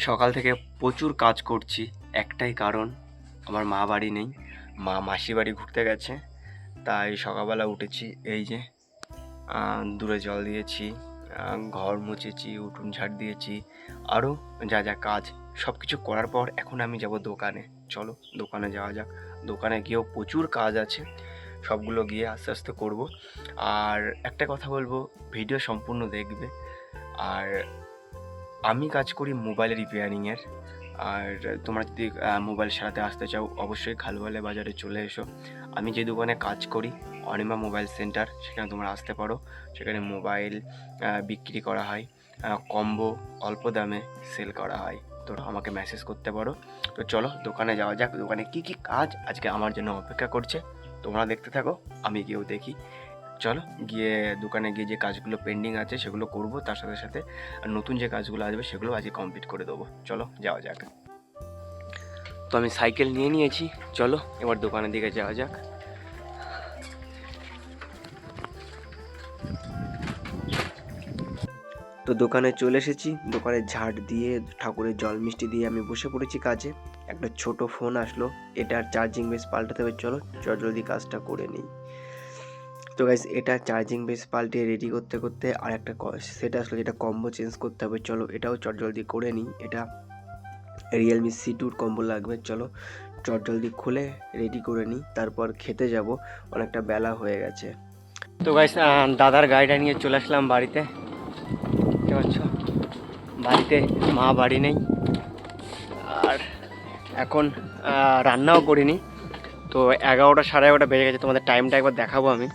সকাল থেকে প্রচুর কাজ করছি, একটাই কারণ আমার মা বাড়ি নেই, মা মাসি বাড়ি ঘুরতে গেছে। তাই সকালবেলা উঠেছি, এই যে দূরে জল দিয়েছি, ঘর মুছেছি, উঠোন ঝাড় দিয়েছি, আরও যা যা কাজ সব কিছু করার পর এখন আমি যাব দোকানে। চলো দোকানে যাওয়া যাক। দোকানে গিয়েও প্রচুর কাজ আছে, সবগুলো গিয়ে আস্তে আস্তে করব। আর একটা কথা বলবো, ভিডিও সম্পূর্ণ দেখবে। আর আমি কাজ করি মোবাইল রিপেয়ারিংয়ের। আর তোমরা যদি মোবাইল সারাতে আসতে চাও অবশ্যই খালুয়ালে বাজারে চলে এসো। আমি যে দোকানে কাজ করি অনিমা মোবাইল সেন্টার, সেখানে তোমরা আসতে পারো। সেখানে মোবাইল বিক্রি করা হয়, কম্বো অল্প দামে সেল করা হয়। তোরা আমাকে মেসেজ করতে পারো। তো চলো দোকানে যাওয়া যাক। দোকানে কী কী কাজ আজকে আমার জন্য অপেক্ষা করছে তোমরা দেখতে থাকো, আমি গিয়েও দেখি। চলো গিয়ে দোকানে গিয়ে যে কাজগুলো পেন্ডিং আছে সেগুলো করব, তার সাথে সাথে নতুন যে কাজগুলো আসবে সেগুলো আজকে কমপ্লিট করে দেবো। চলো যাওয়া যাক। তো আমি সাইকেল নিয়ে নিয়েছি, চলো এবার দোকানের দিকে যাওয়া যাক। তো দোকানে চলে এসেছি, দোকানে ঝাড় দিয়ে ঠাকুরের জল মিষ্টি দিয়ে আমি বসে পড়েছি কাজে। একটা ছোট ফোন আসলো, এটার চার্জিং বেস পাল্টাতে হবে। চলো জলদি কাজটা করে নিই। তো গাইস এটা চার্জিং বেস পাল্টে রেডি করতে করতে আর একটা সেট আসলো, যেটা কম্বো চেঞ্জ করতে হবে। চলো এটাও জলদি করে নিই। এটা রিয়েলমি C2 কম্বো লাগবে। চলো জলদি খুলে রেডি করে নিই, তারপর খেতে যাব, অনেকটা বেলা হয়ে গেছে। তো গাইস দাদার গাড়িটা নিয়ে চলে আসলাম বাড়িতে। দেখতে পাচ্ছ বাড়িতে মা বাড়ি নেই, আর এখন রান্নাও করিনি। তো 11টা 11:30 বেজে গেছে। তোমাদের টাইমটা একবার দেখাবো আমি।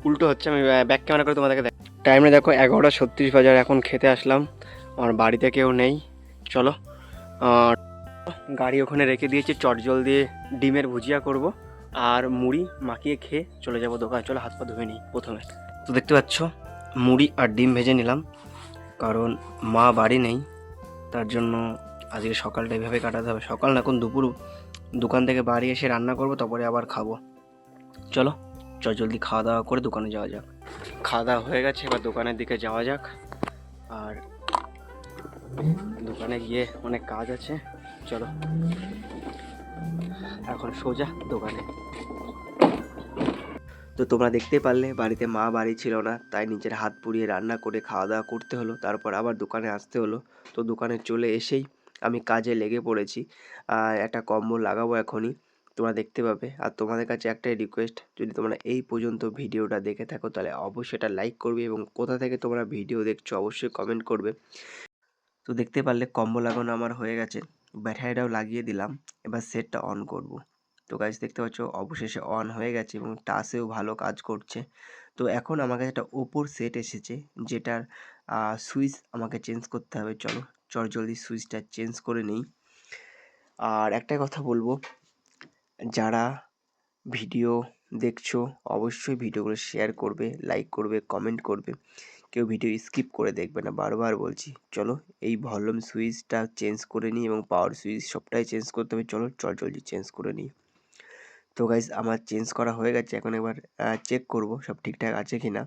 উল্টো হচ্ছে, আমি ব্যাক ক্যামেরা করে তোমাদেরকে দেখ। টাইমে দেখো 11:36 বাজে। এখন খেতে আসলাম, আমার বাড়িতে কেউ নেই। চলো গাড়ি ওখানে রেখে দিয়েছি, চটজল দিয়ে ডিমের ভুজিয়া করব আর মুড়ি মাখিয়ে খেয়ে চলে যাব দোকানে। চলো হাত পা ধুয়ে নিই প্রথমে। তো দেখতে পাচ্ছ মুড়ি আর ডিম ভেজে নিলাম, কারণ মা বাড়ি নেই, তার জন্য আজকে সকালটা এইভাবে কাটাতে হবে। সকাল না, এখন দুপুর দোকান থেকে বাড়ি এসে রান্না করব, তারপরে আবার খাবো। চলো জলদি খাওয়া দাওয়া করে দোকানে যাওয়া যাক। খাওয়া দাওয়া হয়ে গেছে, এবার দোকানের দিকে যাওয়া যাক। আর দোকানে গিয়ে অনেক কাজ আছে, চলো এখন সোজা দোকানে। তো তোমরা দেখতে পারলে বাড়িতে মা বাড়ি ছিল না, তাই নিজের হাত পুড়িয়ে রান্না করে খাওয়া দাওয়া করতে হলো, তারপর আবার দোকানে আসতে হলো। তো দোকানে চলে এসেই আমি কাজে লেগে পড়েছি। আর একটা কম্বো লাগাবো এখনই, তোমরা দেখতে পাবে। আর তোমাদের কাছে একটাই রিকোয়েস্ট, যদি তোমরা এই পর্যন্ত ভিডিওটা দেখে থাকো তাহলে অবশ্যই এটা লাইক করবে, এবং কোথা থেকে তোমরা ভিডিও দেখছো অবশ্যই কমেন্ট করবে। তো দেখতে পারলে কম্বো লাগানো আমার হয়ে গেছে, ব্যাটারিটাও লাগিয়ে দিলাম, এবার সেটটা অন করব। তো গাইস দেখতে পাচ্ছ অবশেষে অন হয়ে গেছে এবং টাচেও ভালো কাজ করছে। তো এখন আমার কাছে একটা ওপোর সেট এসেছে, যেটার সুইচ আমাকে চেঞ্জ করতে হবে। চলো জলদি সুইচটা চেঞ্জ করে নিই। আর একটা কথা বলবো, যারা ভিডিও দেখছো অবশ্যই ভিডিওগুলো শেয়ার করবে, লাইক করবে, কমেন্ট করবে। কেউ ভিডিও স্কিপ করে দেখবে না, বারবার বলছি। চলো এই ভলিউম সুইচটা চেঞ্জ করে নিই এবং পাওয়ার সুইচ সবটাই চেঞ্জ করতে হবে। চলো জলদি চেঞ্জ করে নিই। তো গাইজ আমার চেঞ্জ করা হয়ে গেছে, এখন এবার চেক করব সব ঠিকঠাক আছে কি না।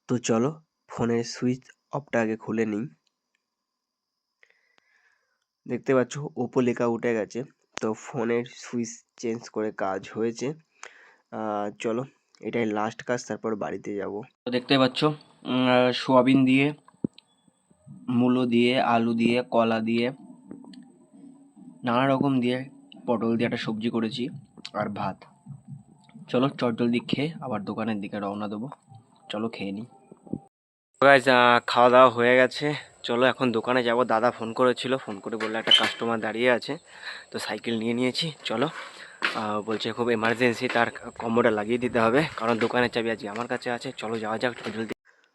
তো চলো ফোনের সুইচ অফটা আগে খুলে নিই। দেখতে পাচ্ছ ওপো লেখা উঠে গেছে, তো ফোনের সুইচ চেঞ্জ করে কাজ হয়েছে। চলো এটাই লাস্ট কাজ, তারপর বাড়িতে যাব। তো দেখতে পাচ্ছ সোয়াবিন দিয়ে, মূলো দিয়ে, আলু দিয়ে, কলা দিয়ে, নানা রকম দিয়ে, পটল দিয়ে একটা সবজি করেছি আর ভাত। চলো জলদি খেয়ে আবার দোকানের দিকে রওনা দেবো। চলো খেয়ে নিই। গাইজ খাওয়া দাওয়া হয়ে গেছে, চলো এখন দোকানে যাব। দাদা ফোন করেছিল, ফোন করে বললো একটা কাস্টমার দাঁড়িয়ে আছে, তো সাইকেল নিয়ে নিয়েছি। চলো বলছে খুব এমার্জেন্সি, তার কম্বোটা লাগিয়ে দিতে হবে, কারণ দোকানের চাবি আজকে আমার কাছে আছে। চলো যাওয়া যাক জলদি।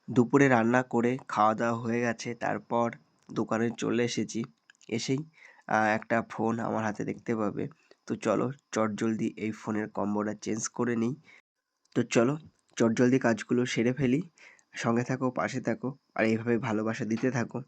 দুপুরে রান্না করে খাওয়া দাওয়া হয়ে গেছে, তারপর দোকানে চলে এসেছি। এসেই একটা ফোন আমার হাতে দেখতে পাবে। তো চলো জলদি এই ফোনের কম্বোটা চেঞ্জ করে নিই। তো চলো জলদি কাজগুলো সেরে ফেলি। সঙ্গে থাকো, পাশে থাকো, আর এইভাবে ভালোবাসা দিতে থাকো।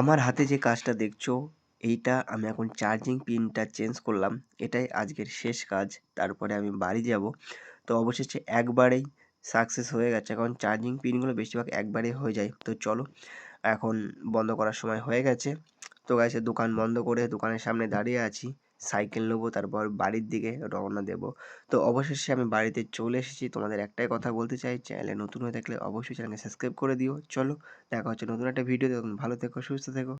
আমার হাতে যে কাজটা দেখছো, এইটা আমি এখন চার্জিং পিনটা চেঞ্জ করলাম। এটাই আজকের শেষ কাজ। তারপরে আমি বাড়ি যাবো। তো অবশেষে একবারেই সাকসেস হয়ে গেছে। কারণ চার্জিং পিনগুলো বেশিরভাগ একবারেই হয়ে যায়। তো চলো, এখন বন্ধ করার সময় হয়ে গেছে। তো গাইস দোকান বন্ধ করে দোকানের সামনে দাঁড়িয়ে আছি। সাইকেল নেবো, তারপর বাড়ির দিকে রওনা দেবো। তো অবশেষে আমি বাড়িতে চলে এসেছি। তোমাদের একটাই কথা বলতে চাই, চ্যানেলে নতুন হয়ে থাকলে অবশ্যই চ্যানেলকে সাবস্ক্রাইব করে দিও। চলো, দেখা হচ্ছে নতুন একটা ভিডিওতে। ততক্ষণ ভালো থেকো, সুস্থ থেকো।